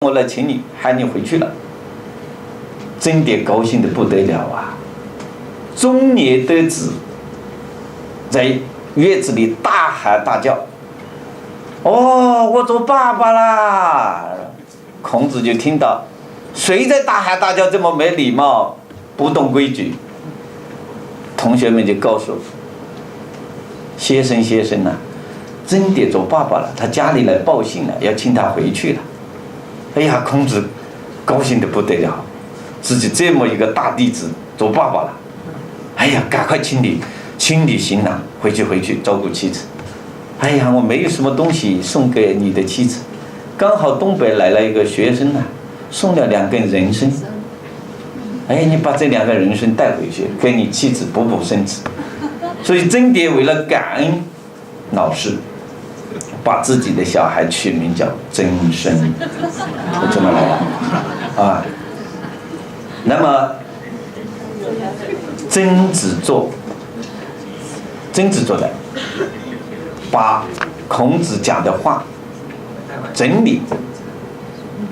我来请你，喊你回去了。真的高兴的不得了啊！中年得子，在院子里大喊大叫：“哦，我做爸爸啦！”孔子就听到，谁在大喊大叫这么没礼貌，不懂规矩？同学们就告诉先生啊，真的做爸爸了，他家里来报信了，要请他回去了。哎呀，孔子高兴的不得了，自己这么一个大弟子做爸爸了。哎呀，赶快清理行囊，回去照顾妻子。哎呀，我没有什么东西送给你的妻子，刚好东北来了一个学生啊，送了2根人参。哎，你把这2个人参带回去，给你妻子补生子。所以真爹为了感恩老师，把自己的小孩取名叫曾参，就这么来的啊。那么曾子做的，把孔子讲的话整理，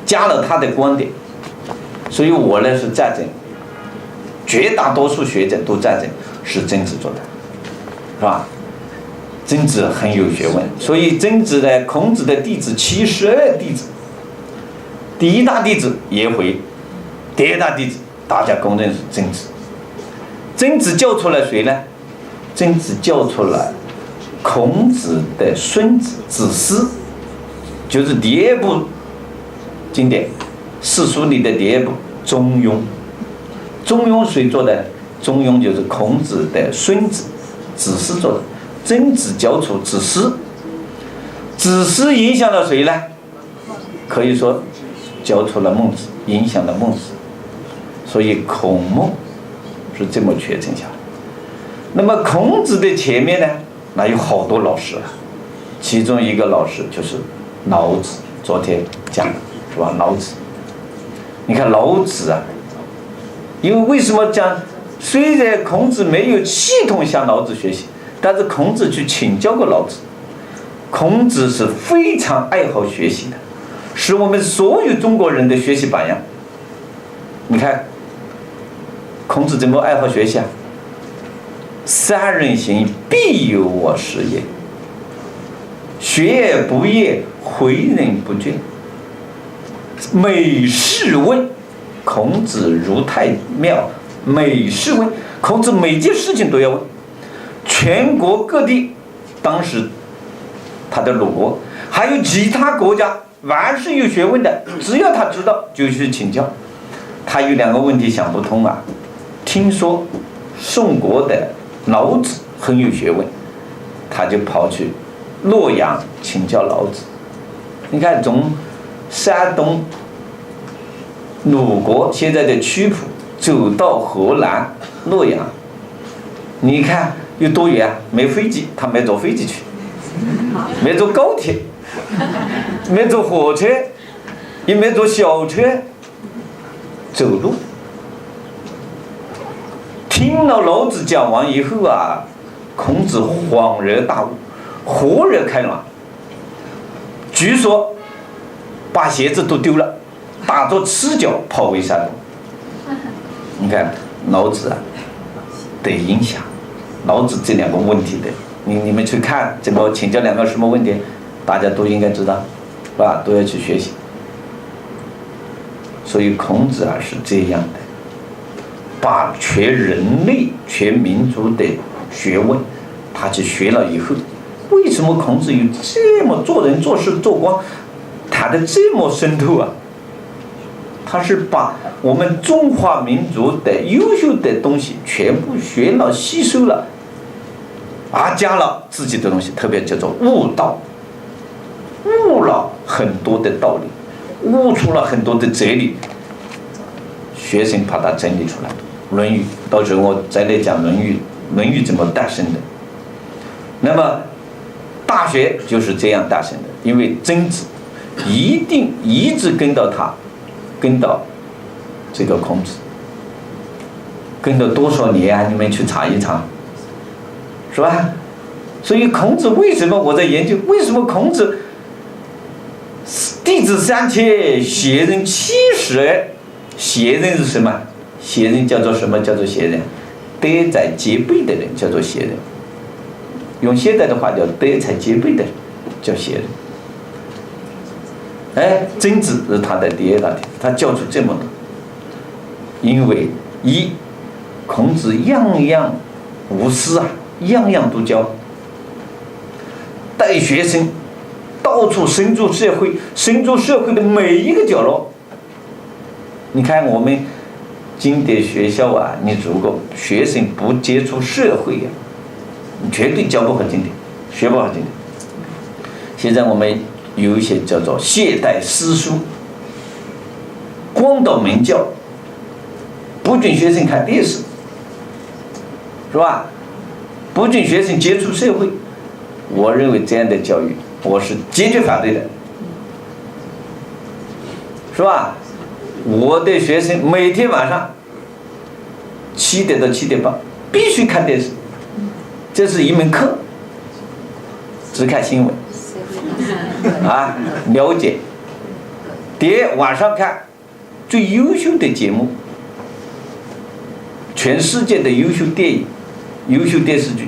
加了他的观点，所以我呢是赞成，绝大多数学者都赞成是曾子做的，是吧？曾子很有学问，所以曾子的孔子的弟子72弟子，第一大弟子颜回，第二大弟子大家公认是曾子。曾子教出了谁呢？曾子教出了孔子的孙子子思，就是第2部经典，四书里的第2部《中庸》。中庸谁做的？中庸就是孔子的孙子子思做的。曾子教出子思，子思影响了谁呢？可以说教出了孟子，影响了孟子，所以孔孟是这么传承下来。那么孔子的前面呢，那有好多老师啊，其中一个老师就是老子，昨天讲的是吧？老子，你看老子啊，因为什么讲？虽然孔子没有系统向老子学习，但是孔子去请教过老子，孔子是非常爱好学习的，是我们所有中国人的学习榜样。你看孔子怎么爱好学习啊？3人行，必有我师焉。学而不厌，诲人不倦。每事问，孔子如太庙。每事问，孔子每件事情都要问。全国各地，当时他的鲁国还有其他国家，凡是有学问的，只要他知道就去请教。他有2个问题想不通啊。听说宋国的老子很有学问，他就跑去洛阳请教老子。你看从山东鲁国现在的曲阜走到河南洛阳，你看有多远啊？没飞机，他没坐飞机去，没坐高铁，没坐火车，也没坐小车，走路。听了老子讲完以后啊，孔子恍然大悟，豁然开朗。据说把鞋子都丢了，打着赤脚跑回山东。你看老子啊的影响，老子这2个问题的，你们去看怎么请教2个什么问题，大家都应该知道，是吧？都要去学习。所以孔子啊是这样的，把全人类、全民族的学问，他去学了以后，为什么孔子有这么做人、做事、做官，谈得这么深透啊？他是把我们中华民族的优秀的东西全部学了、吸收了，加了自己的东西，特别叫做悟道，悟了很多的道理，悟出了很多的哲理，学生把它整理出来。论语，到时候我再来讲论语，论语怎么诞生的。那么大学就是这样诞生的，因为曾子一直跟到这个孔子，跟了多少年啊？你们去查一查，是吧？所以孔子为什么我在研究，为什么孔子弟子3000，贤人70。贤人是什么？贤人叫做什么？叫做贤人，德才兼备的人叫做贤人。用现代的话叫德才兼备的人叫贤人。曾子是他的第2大题，他教出这么多。因为孔子样样无私啊，样样都教，带学生到处深入社会，深入社会的每一个角落。你看我们经典学校啊，你如果学生不接触社会啊，你绝对教不好经典，学不好经典。现在我们有一些叫做懈怠私塾，光导门教，不准学生看电视，是吧？不准学生接触社会。我认为这样的教育，我是坚决反对的，是吧？我的学生每天晚上7点到7点半必须看电视，这是一门课，只看新闻啊，了解。晚上看最优秀的节目，全世界的优秀电影、优秀电视剧，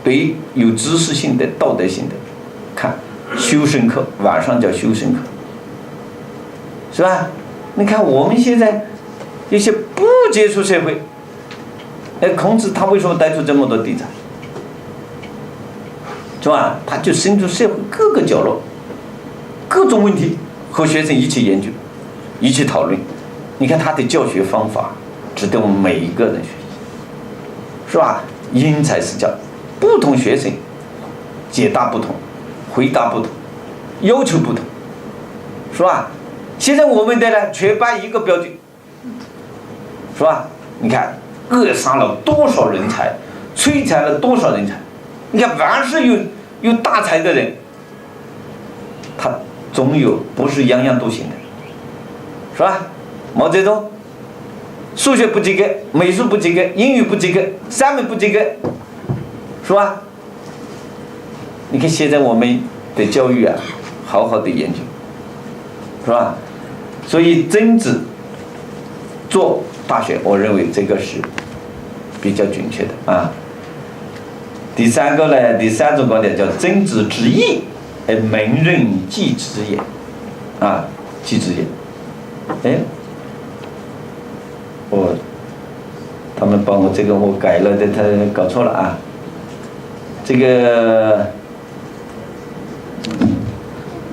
对有知识性的、道德性的看修身课，晚上叫修身课，是吧？你看我们现在一些不接触社会，孔子他为什么带出这么多弟子，是吧？他就深入社会各个角落，各种问题和学生一起研究，一起讨论。你看他的教学方法值得我们每一个人学习，是吧？因材施教，不同学生解答不同，回答不同，要求不同，是吧？现在我们的呢，全班一个标准，是吧？你看扼杀了多少人才，摧残了多少人才。你看凡是有大才的人，他总有不是样样都行的，是吧？毛泽东数学不及格，美术不及格，英语不及格，3门不及格，是吧？你看现在我们的教育啊，好好的研究，是吧？所以曾子做大学，我认为这个是比较准确的啊。第3个呢，第3种观点叫曾子之义，门人继之也，啊，继之也。他们帮我这个我改了的，他搞错了啊。这个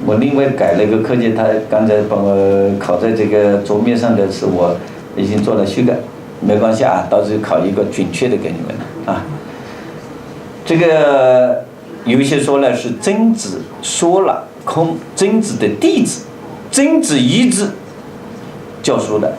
我另外改了一个课件，他刚才帮我考在这个桌面上的是我已经做了修改，没关系啊，到时候考一个准确的给你们啊。这个有一些说呢是曾子说了曾子的弟子曾子一子教书的，